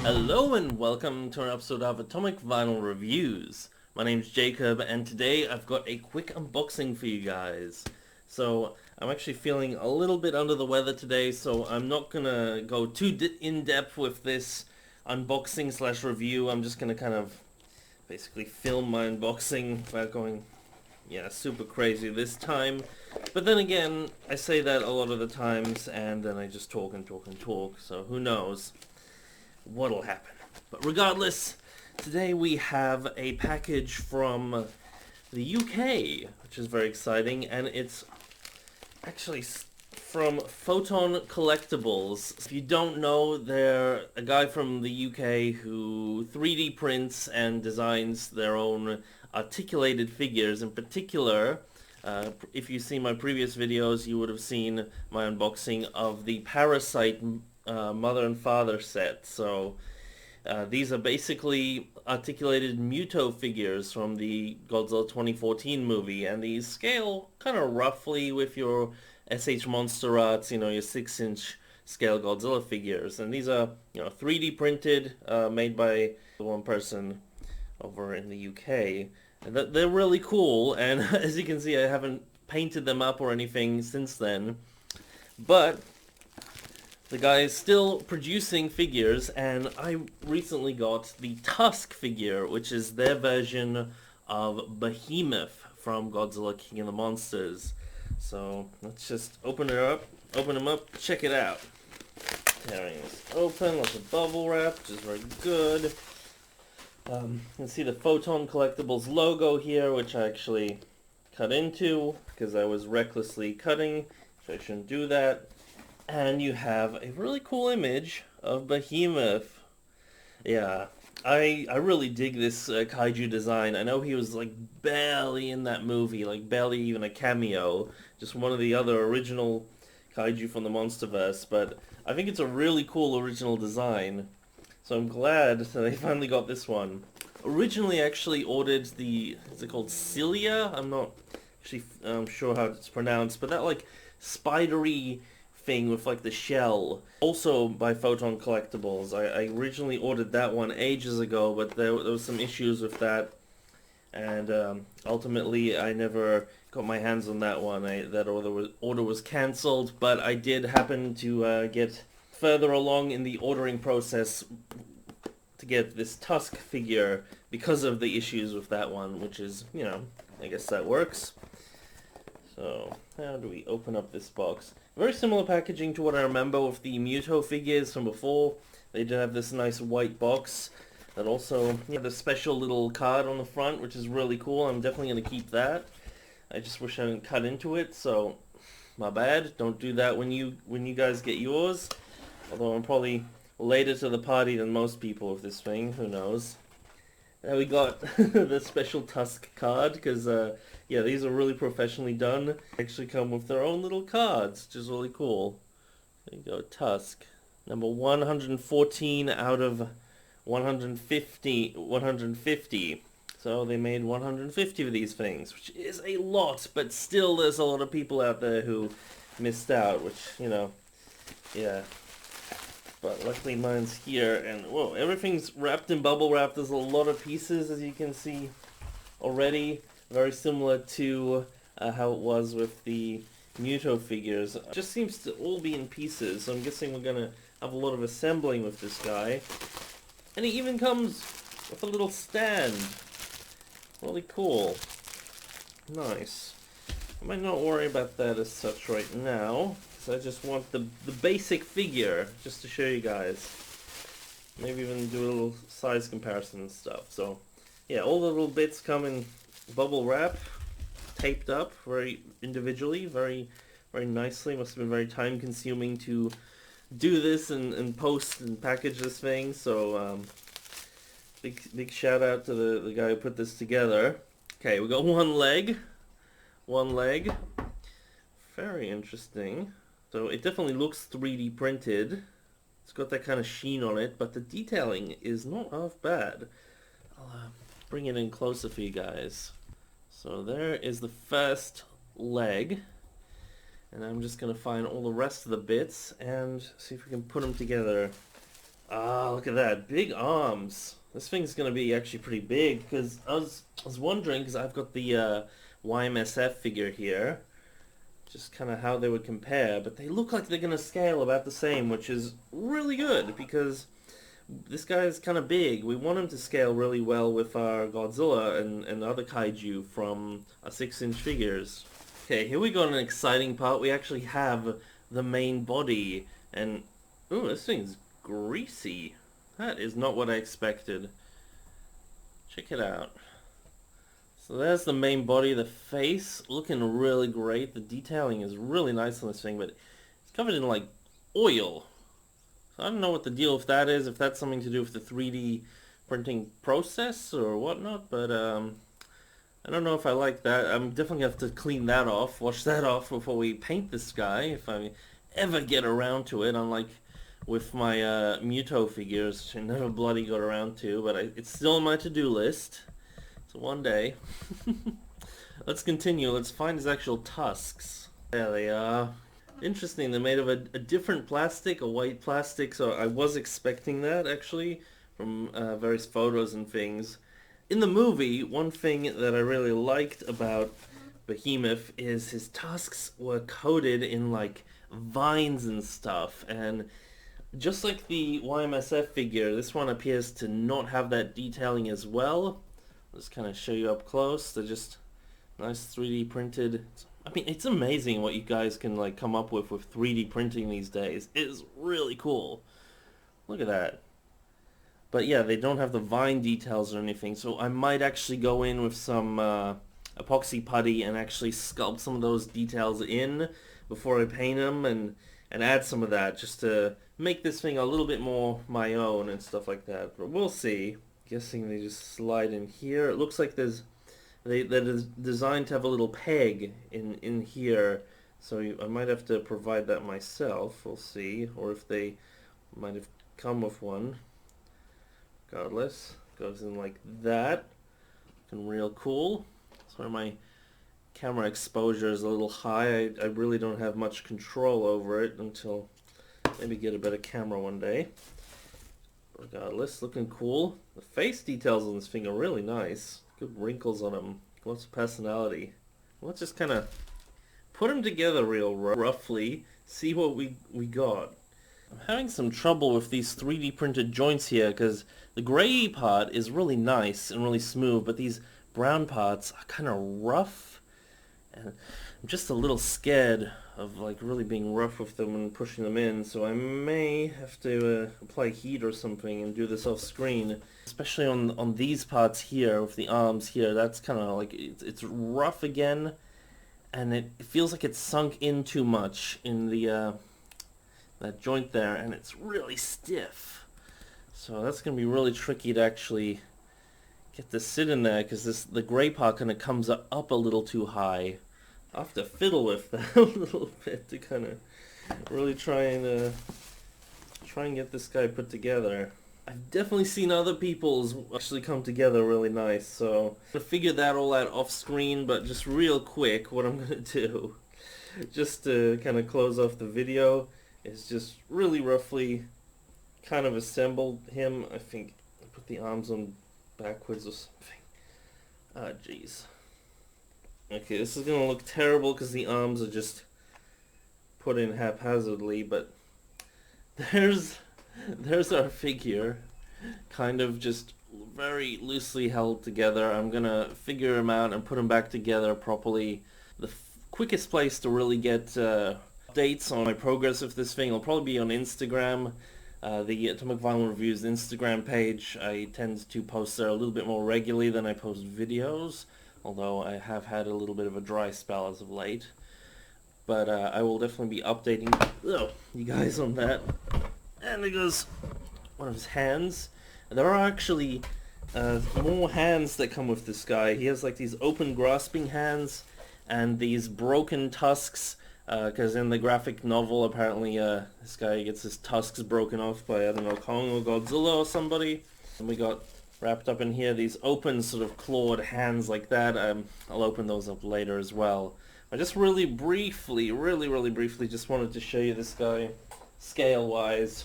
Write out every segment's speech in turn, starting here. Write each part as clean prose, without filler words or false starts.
Hello and welcome to an episode of Atomic Vinyl Reviews. My name's Jacob and today I've got a quick unboxing for you guys. So I'm actually feeling a little bit under the weather today, so I'm not gonna go too in-depth with this unboxing slash review. I'm just gonna kind of basically film my unboxing without going super crazy this time. But then again, I say that a lot of the times and then I just talk and talk and talk, so who knows what'll happen. But regardless, today we have a package from the UK, which is very exciting, and it's actually from Photon Collectibles. If you don't know, they're a guy from the UK who 3D prints and designs their own articulated figures. In particular, if you see my previous videos, you would have seen my unboxing of the Parasite Mother and Father set. So these are basically articulated Muto figures from the Godzilla 2014 movie, and these scale kind of roughly with your SH Monster Arts, your 6-inch scale Godzilla figures. And these are 3D printed, made by one person over in the UK. And they're really cool, and as you can see, I haven't painted them up or anything since then. But the guy is still producing figures, and I recently got the Tusk figure, which is their version of Behemoth from Godzilla King of the Monsters. So let's just open them up, check it out. Tearing this open, lots of bubble wrap, which is very good. You can see the Photon Collectibles logo here, which I actually cut into because I was recklessly cutting, so I shouldn't do that. And you have a really cool image of Behemoth. Yeah, I really dig this kaiju design. I know he was like barely in that movie, like barely even a cameo, just one of the other original kaiju from the Monsterverse, but I think it's a really cool original design. So I'm glad that they finally got this one. Originally, I actually ordered the, is it called Cilia? I'm not actually sure how it's pronounced, but that like spidery thing with like the shell, also by Photon Collectibles. I originally ordered that one ages ago, but there was some issues with that, and ultimately I never got my hands on that one. That order was cancelled, but I did happen to get further along in the ordering process to get this Tusk figure because of the issues with that one, which is, I guess that works. So, how do we open up this box? Very similar packaging to what I remember with the Muto figures from before. They did have this nice white box that also had a special little card on the front, which is really cool. I'm definitely going to keep that. I just wish I didn't cut into it, so my bad. Don't do that when you guys get yours. Although I'm probably later to the party than most people with this thing. Who knows? We got the special Tusk card, because these are really professionally done. They actually come with their own little cards, which is really cool. There you go, Tusk. Number 114 out of 150. So they made 150 of these things, which is a lot, but still there's a lot of people out there who missed out, which, yeah. But luckily mine's here, and whoa, everything's wrapped in bubble wrap. There's a lot of pieces, as you can see already. Very similar to how it was with the Muto figures. It just seems to all be in pieces, so I'm guessing we're going to have a lot of assembling with this guy. And he even comes with a little stand. Really cool. Nice. I might not worry about that as such right now. So I just want the basic figure, just to show you guys. Maybe even do a little size comparison and stuff. So, yeah, all the little bits come in bubble wrap, taped up very individually, very, very nicely. Must have been very time consuming to do this and post and package this thing. So, big shout out to the guy who put this together. Okay, we got one leg. Very interesting. So it definitely looks 3D printed. It's got that kind of sheen on it, but the detailing is not half bad. I'll bring it in closer for you guys. So there is the first leg, and I'm just going to find all the rest of the bits and see if we can put them together Ah, look at that. Big arms. This thing's gonna be actually pretty big because I was wondering because I've got the YMSF figure here, just kind of how they would compare, but they look like they're gonna scale about the same, which is really good because this guy is kind of big. We want him to scale really well with our Godzilla and other kaiju from our 6-inch figures. Okay, here we got an exciting part. We actually have the main body, and ooh, this thing's greasy. That is not what I expected. Check it out. So there's the main body, the face looking really great. The detailing is really nice on this thing, but it's covered in like oil. So I don't know what the deal with that is, if that's something to do with the 3D printing process or whatnot, but I don't know if I like that. I'm definitely going to have to clean that off, wash that off before we paint this guy, if I ever get around to it, unlike with my Muto figures, which I never bloody got around to, but it's still on my to-do list. So one day. Let's continue. Let's find his actual tusks. There they are. Interesting, they're made of a different plastic, a white plastic, so I was expecting that, actually, from various photos and things. In the movie, one thing that I really liked about Behemoth is his tusks were coated in, like, vines and stuff, and just like the YMSF figure, this one appears to not have that detailing as well. I'll just kind of show you up close. They're just nice 3D printed. I mean, it's amazing what you guys can like come up with 3D printing these days. It is really cool. Look at that. But yeah, they don't have the vine details or anything, so I might actually go in with some epoxy putty and actually sculpt some of those details in before I paint them and add some of that just to make this thing a little bit more my own and stuff like that. But we'll see. Guessing they just slide in here. It looks like they're designed to have a little peg in here, so I might have to provide that myself. We'll see, or if they might have come with one. Regardless, goes in like that. Looking real cool. Sorry, my camera exposure is a little high. I really don't have much control over it until maybe get a better camera one day. Regardless, looking cool. The face details on this thing are really nice. Good wrinkles on them. Lots of personality. Let's just kind of put them together real roughly. See what we got. I'm having some trouble with these 3D printed joints here because the gray part is really nice and really smooth, but these brown parts are kind of rough. And I'm just a little scared of like really being rough with them and pushing them in, so I may have to apply heat or something and do this off screen. Especially on these parts here with the arms here, that's kind of like it's rough again, and it feels like it's sunk in too much in the that joint there, and it's really stiff. So that's gonna be really tricky to actually get this sit in there because the gray part kind of comes up a little too high. I'll have to fiddle with that a little bit to kind of really try and get this guy put together. I've definitely seen other people's actually come together really nice, so I'm gonna figure that all out off screen, but just real quick, what I'm gonna do, just to kind of close off the video, is just really roughly kind of assemble him. I think I put the arms on backwards or something. Ah, jeez. Okay, this is going to look terrible because the arms are just put in haphazardly, but there's our figure, kind of just very loosely held together. I'm going to figure him out and put him back together properly. The quickest place to really get updates on my progress with this thing will probably be on Instagram. The Atomic Vinyl Reviews Instagram page. I tend to post there a little bit more regularly than I post videos, although I have had a little bit of a dry spell as of late. But I will definitely be updating you guys on that. And there goes one of his hands. There are actually more hands that come with this guy. He has like these open grasping hands and these broken tusks, because in the graphic novel apparently this guy gets his tusks broken off by, I don't know, Kong or Godzilla or somebody. And we got wrapped up in here these open sort of clawed hands like that. I'll open those up later as well. I just really briefly just wanted to show you this guy scale wise.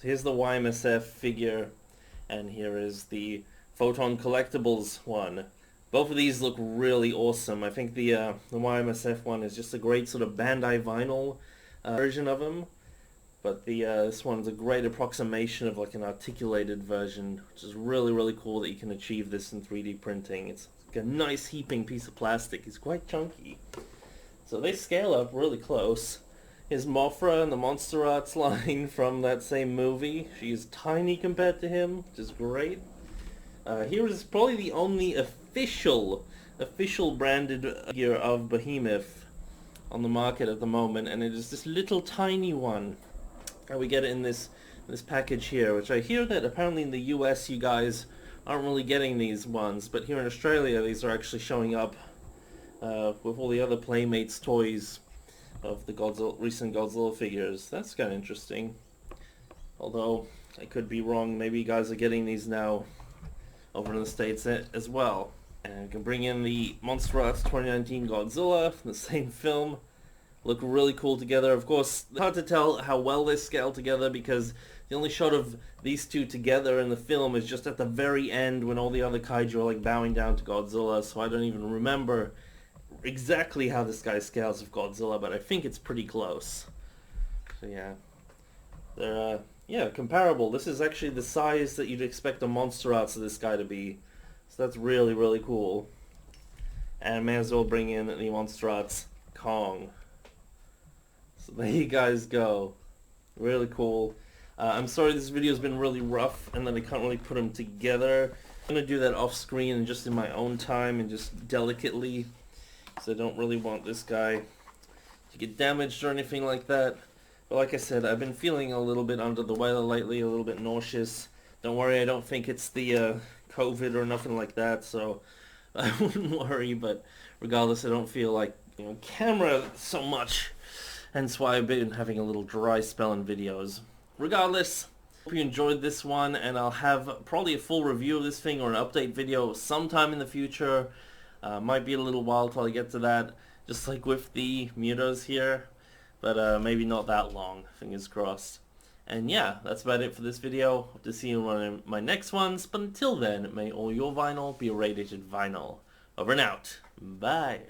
So here's the YMSF figure, and here is the Photon Collectibles one. Both of these look really awesome. I think the YMSF one is just a great sort of Bandai vinyl version of them, but this one's a great approximation of like an articulated version, which is really, really cool that you can achieve this in 3D printing. It's like a nice heaping piece of plastic. It's quite chunky. So they scale up really close. Here's Mothra and the Monsterous line from that same movie. She's tiny compared to him, which is great. Here is probably the only official branded figure of Behemoth on the market at the moment, and it is this little tiny one. And we get it in this package here, which I hear that apparently in the US you guys aren't really getting these ones, but here in Australia these are actually showing up with all the other Playmates toys of the recent Godzilla figures. That's kind of interesting. Although, I could be wrong, maybe you guys are getting these now over in the States as well. And we can bring in the Monstrous 2019 Godzilla from the same film. Look really cool together. Of course, it's hard to tell how well they scale together because the only shot of these two together in the film is just at the very end when all the other kaiju are like bowing down to Godzilla, so I don't even remember exactly how this guy scales with Godzilla, but I think it's pretty close. So yeah, they're yeah, comparable. This is actually the size that you'd expect a Monstrous of this guy to be, so that's really, really cool. And may as well bring in the Monstrous Kong. So there you guys go. Really cool. I'm sorry this video's been really rough and that I can't really put them together. I'm gonna do that off screen and just in my own time and just delicately, because I don't really want this guy to get damaged or anything like that. But like I said, I've been feeling a little bit under the weather lately, a little bit nauseous. Don't worry, I don't think it's the COVID or nothing like that, so I wouldn't worry. But regardless, I don't feel like, you know, camera so much, hence why I've been having a little dry spell in videos. Regardless, hope you enjoyed this one, and I'll have probably a full review of this thing or an update video sometime in the future. Might be a little while till I get to that, just like with the Mutos here, but maybe not that long, fingers crossed. And yeah, that's about it for this video. Hope to see you in one of my next ones, but until then, may all your vinyl be irradiated vinyl. Over and out. Bye.